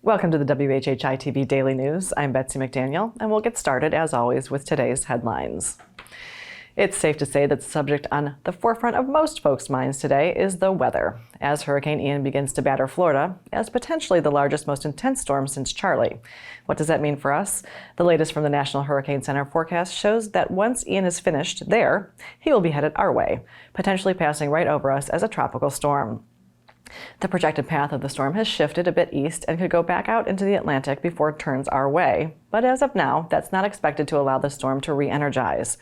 Welcome to the WHHI-TV Daily News. I'm Betsy McDaniel, and we'll get started, as always, with today's headlines. It's safe to say that the subject on the forefront of most folks' minds today is the weather, as Hurricane Ian begins to batter Florida as potentially the largest, most intense storm since Charley. What does that mean for us? The latest from the National Hurricane Center forecast shows that once Ian is finished there, he will be headed our way, potentially passing right over us as a tropical storm. The projected path of the storm has shifted a bit east and could go back out into the Atlantic before it turns our way. But as of now, that's not expected to allow the storm to re-energize.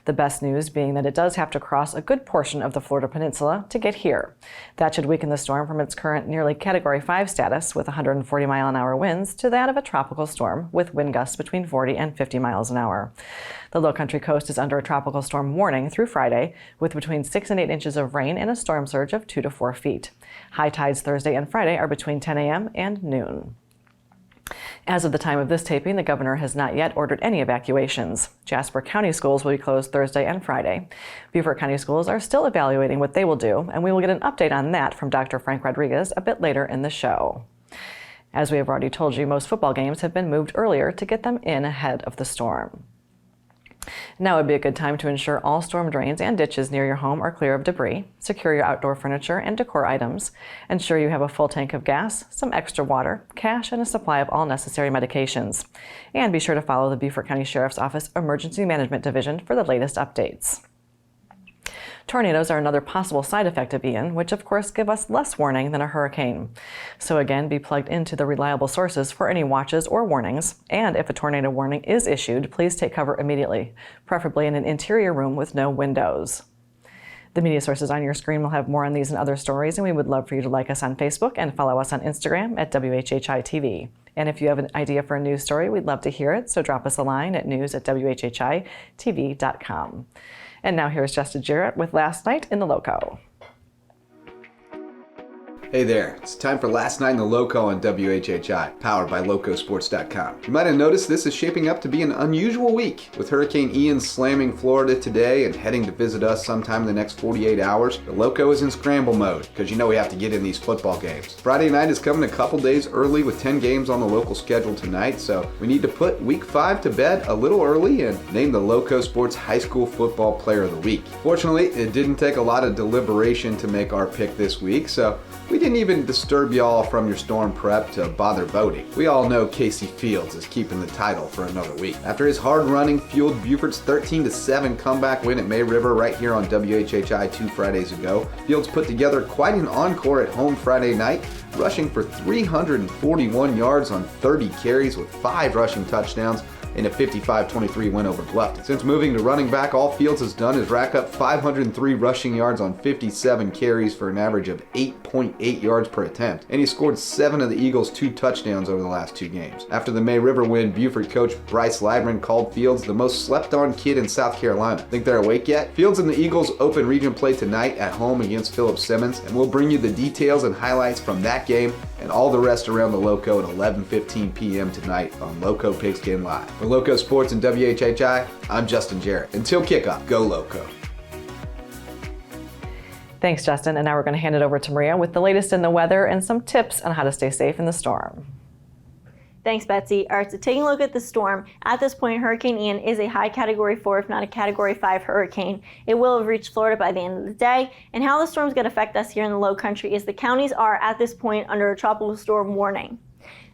The best news being that it does have to cross a good portion of the Florida Peninsula to get here. That should weaken the storm from its current nearly Category 5 status with 140-mile-an-hour winds to that of a tropical storm with wind gusts between 40 and 50 miles an hour. The Lowcountry coast is under a tropical storm warning through Friday, with between 6 and 8 inches of rain and a storm surge of 2 to 4 feet. High tides Thursday and Friday are between 10 a.m. and noon. As of the time of this taping, the governor has not yet ordered any evacuations. Jasper County schools will be closed Thursday and Friday. Beaufort County schools are still evaluating what they will do, and we will get an update on that from Dr. Frank Rodriguez a bit later in the show. As we have already told you, most football games have been moved earlier to get them in ahead of the storm. Now would be a good time to ensure all storm drains and ditches near your home are clear of debris, secure your outdoor furniture and decor items, ensure you have a full tank of gas, some extra water, cash, and a supply of all necessary medications. And be sure to follow the Beaufort County Sheriff's Office Emergency Management Division for the latest updates. Tornadoes are another possible side effect of Ian, which of course give us less warning than a hurricane. So again, be plugged into the reliable sources for any watches or warnings. And if a tornado warning is issued, please take cover immediately, preferably in an interior room with no windows. The media sources on your screen will have more on these and other stories, and we would love for you to like us on Facebook and follow us on Instagram at WHHI-TV. And if you have an idea for a news story, we'd love to hear it, so drop us a line at news@WHHITV.com. And now here's Justin Jarrett with Last Night in the Loco. Hey there, it's time for Last Night in the Loco on WHHI, powered by Locosports.com. You might have noticed this is shaping up to be an unusual week, with Hurricane Ian slamming Florida today and heading to visit us sometime in the next 48 hours. The Loco is in scramble mode, because you know we have to get in these football games. Friday night is coming a couple days early with 10 games on the local schedule tonight, so we need to put Week 5 to bed a little early and name the Loco Sports High School Football Player of the Week. Fortunately, it didn't take a lot of deliberation to make our pick this week, so we didn't even disturb y'all from your storm prep to bother voting. We all know Casey Fields is keeping the title for another week. After his hard running fueled Beaufort's 13-7 comeback win at May River right here on WHHI 2 Fridays ago, Fields put together quite an encore at home Friday night, rushing for 341 yards on 30 carries with 5 rushing touchdowns in a 55-23 win over Bluffton. Since moving to running back, all Fields has done is rack up 503 rushing yards on 57 carries for an average of 8.8 yards per attempt, and he scored 7 of the Eagles' 2 touchdowns over the last 2 games. After the May River win, Beaufort coach Bryce Liveman called Fields the most slept-on kid in South Carolina. Think they're awake yet? Fields and the Eagles open region play tonight at home against Philip Simmons, and we'll bring you the details and highlights from that game and all the rest around the Loco at 11:15 p.m. tonight on Loco Pigskin Live. For Loco Sports and WHHI, I'm Justin Jarrett. Until kickoff, go Loco. Thanks, Justin. And now we're going to hand it over to Maria with the latest in the weather and some tips on how to stay safe in the storm. Thanks, Betsy. All right, so taking a look at the storm, at this point, Hurricane Ian is a high Category 4, if not a Category 5 hurricane. It will have reached Florida by the end of the day. And how the storm is going to affect us here in the Lowcountry is the counties are, at this point, under a tropical storm warning.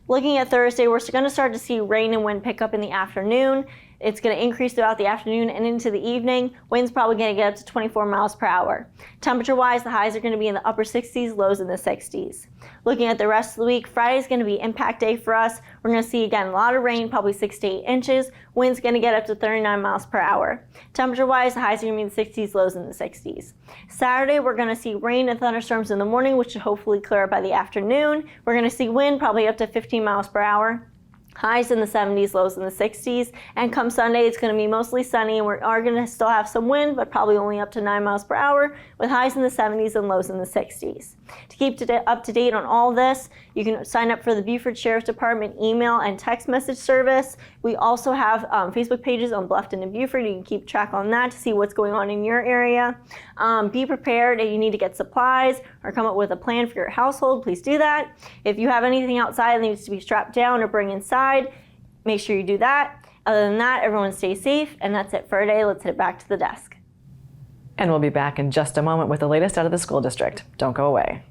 Looking at Thursday, we're going to start to see rain and wind pick up in the afternoon. It's going to increase throughout the afternoon and into the evening. Wind's probably going to get up to 24 miles per hour. Temperature-wise, the highs are going to be in the upper 60s, lows in the 60s. Looking at the rest of the week, Friday's going to be impact day for us. We're going to see, again, a lot of rain, probably 6 to 8 inches. Wind's going to get up to 39 miles per hour. Temperature-wise, the highs are going to be in the 60s, lows in the 60s. Saturday, we're going to see rain and thunderstorms in the morning, which should hopefully clear up by the afternoon. We're going to see wind probably up to 15 miles per hour. Highs in the 70s, lows in the 60s. And come Sunday, it's going to be mostly sunny, and we are going to still have some wind, but probably only up to 9 miles per hour, with highs in the 70s and lows in the 60s. To keep up to date on all this, you can sign up for the Beaufort Sheriff's Department email and text message service. We also have Facebook pages on Bluffton and Beaufort. You can keep track on that to see what's going on in your area. Be prepared if you need to get supplies or come up with a plan for your household. Please do that. If you have anything outside that needs to be strapped down or bring inside, make sure you do that. Other than that, everyone stay safe, and that's it for today. Let's head back to the desk. And we'll be back in just a moment with the latest out of the school district. Don't go away.